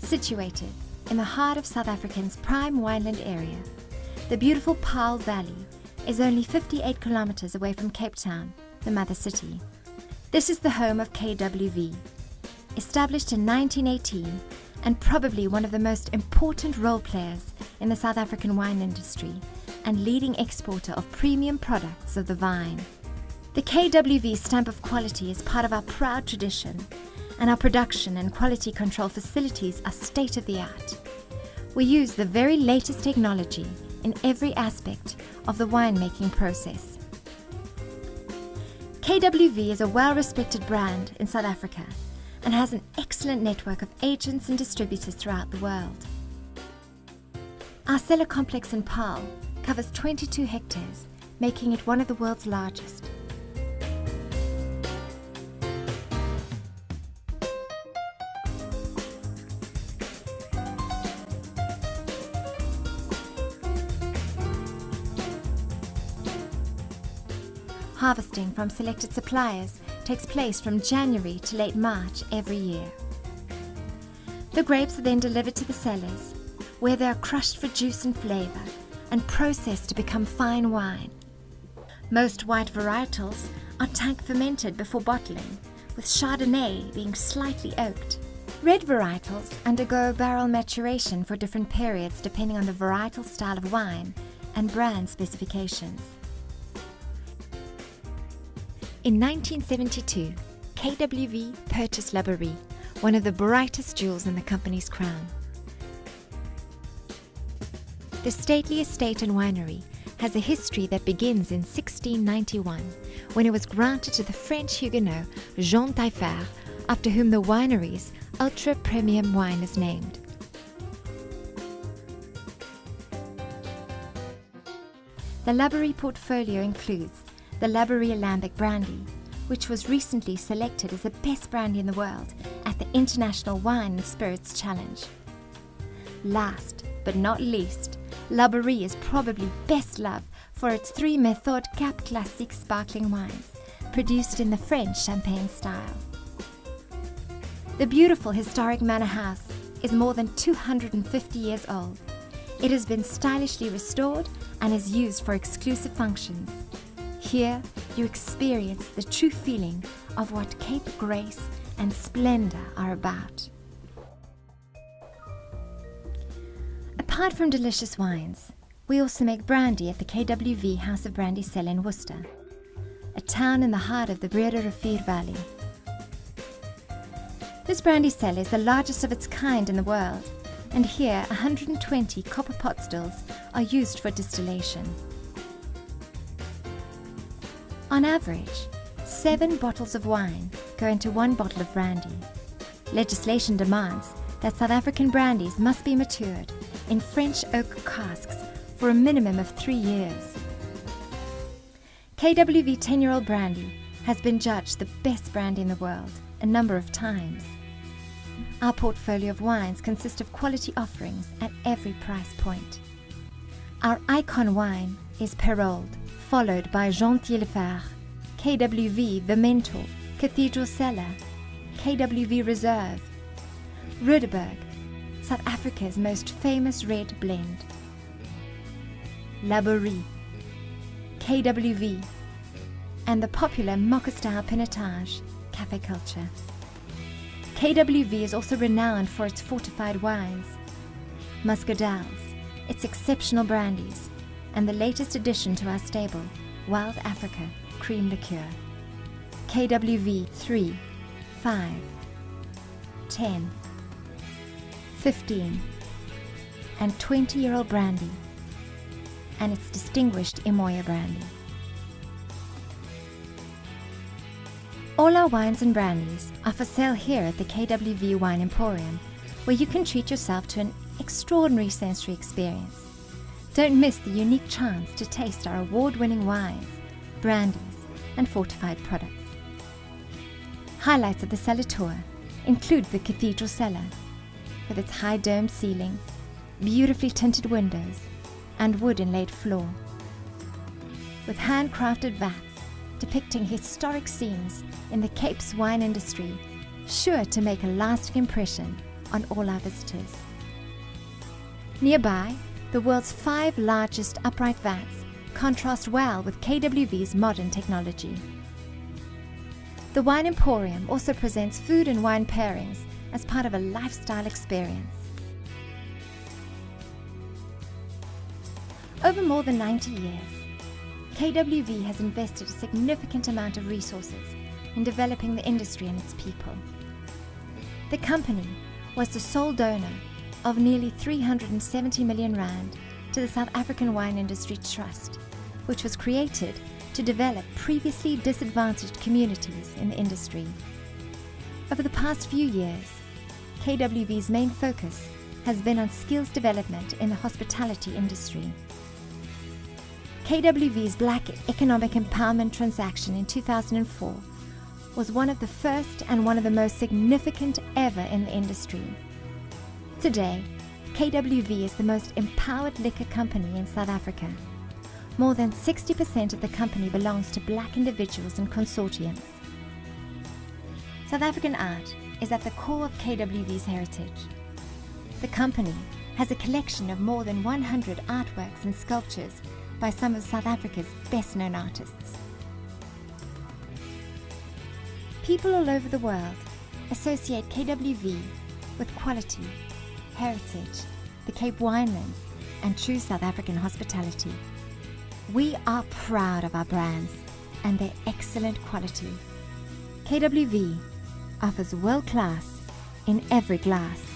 Situated in the heart of South Africa's prime wineland area, the beautiful Paarl Valley is only 58 kilometers away from Cape Town, the mother city. This is the home of KWV, established in 1918 and probably one of the most important role players in the South African wine industry and leading exporter of premium products of the vine. The KWV stamp of quality is part of our proud tradition, and our production and quality control facilities are state-of-the-art. We use the very latest technology in every aspect of the winemaking process. KWV is a well-respected brand in South Africa and has an excellent network of agents and distributors throughout the world. Our cellar complex in Paarl covers 22 hectares, making it one of the world's largest. Harvesting from selected suppliers takes place from January to late March every year. The grapes are then delivered to the cellars, where they are crushed for juice and flavor and processed to become fine wine. Most white varietals are tank fermented before bottling, with Chardonnay being slightly oaked. Red varietals undergo barrel maturation for different periods depending on the varietal style of wine and brand specifications. In 1972, KWV purchased Laborie, one of the brightest jewels in the company's crown. The stately estate and winery has a history that begins in 1691, when it was granted to the French Huguenot Jean Taillefer, after whom the winery's ultra-premium wine is named. The Laborie portfolio includes the Laborie Lambic Brandy, which was recently selected as the best brandy in the world at the International Wine and Spirits Challenge. Last but not least, Laborie is probably best loved for its 3 Méthode Cap Classique sparkling wines, produced in the French champagne style. The beautiful historic manor house is more than 250 years old. It has been stylishly restored and is used for exclusive functions. Here, you experience the true feeling of what Cape grace and splendor are about. Apart from delicious wines, we also make brandy at the KWV House of Brandy Cellar in Worcester, a town in the heart of the Breede Rivier Valley. This brandy cellar is the largest of its kind in the world, and here 120 copper pot stills are used for distillation. On average, 7 bottles of wine go into 1 bottle of brandy. Legislation demands that South African brandies must be matured in French oak casks for a minimum of 3 years. KWV 10-year-old brandy has been judged the best brandy in the world a number of times. Our portfolio of wines consists of quality offerings at every price point. Our icon wine is Perrault, followed by Jean Taillefer, KWV The Mentor, Cathedral Cellar, KWV Reserve, Rudeberg, South Africa's most famous red blend, Laborie, KWV, and the popular mocha-style pinotage, Cafe Culture. KWV is also renowned for its fortified wines, muscadels, its exceptional brandies, and the latest addition to our stable, Wild Africa Cream Liqueur. KWV 3, 5, 10, 15, and 20-year-old brandy, and its distinguished Emoya brandy. All our wines and brandies are for sale here at the KWV Wine Emporium, where you can treat yourself to an extraordinary sensory experience. Don't miss the unique chance to taste our award-winning wines, brandies, and fortified products. Highlights of the cellar tour include the Cathedral Cellar, with its high domed ceiling, beautifully tinted windows, and wood-inlaid floor. With handcrafted vats depicting historic scenes in the Cape's wine industry, sure to make a lasting impression on all our visitors. Nearby, the world's 5 largest upright vats contrast well with KWV's modern technology. The Wine Emporium also presents food and wine pairings as part of a lifestyle experience. Over more than 90 years, KWV has invested a significant amount of resources in developing the industry and its people. The company was the sole donor of nearly 370 million rand to the South African Wine Industry Trust, which was created to develop previously disadvantaged communities in the industry. Over the past few years, KWV's main focus has been on skills development in the hospitality industry. KWV's Black Economic Empowerment transaction in 2004 was one of the first and one of the most significant ever in the industry. Today, KWV is the most empowered liquor company in South Africa. More than 60% of the company belongs to Black individuals and consortiums. South African art is at the core of KWV's heritage. The company has a collection of more than 100 artworks and sculptures by some of South Africa's best-known artists. People all over the world associate KWV with quality, heritage, the Cape Winelands, and true South African hospitality. We are proud of our brands and their excellent quality. KWV offers world class in every glass.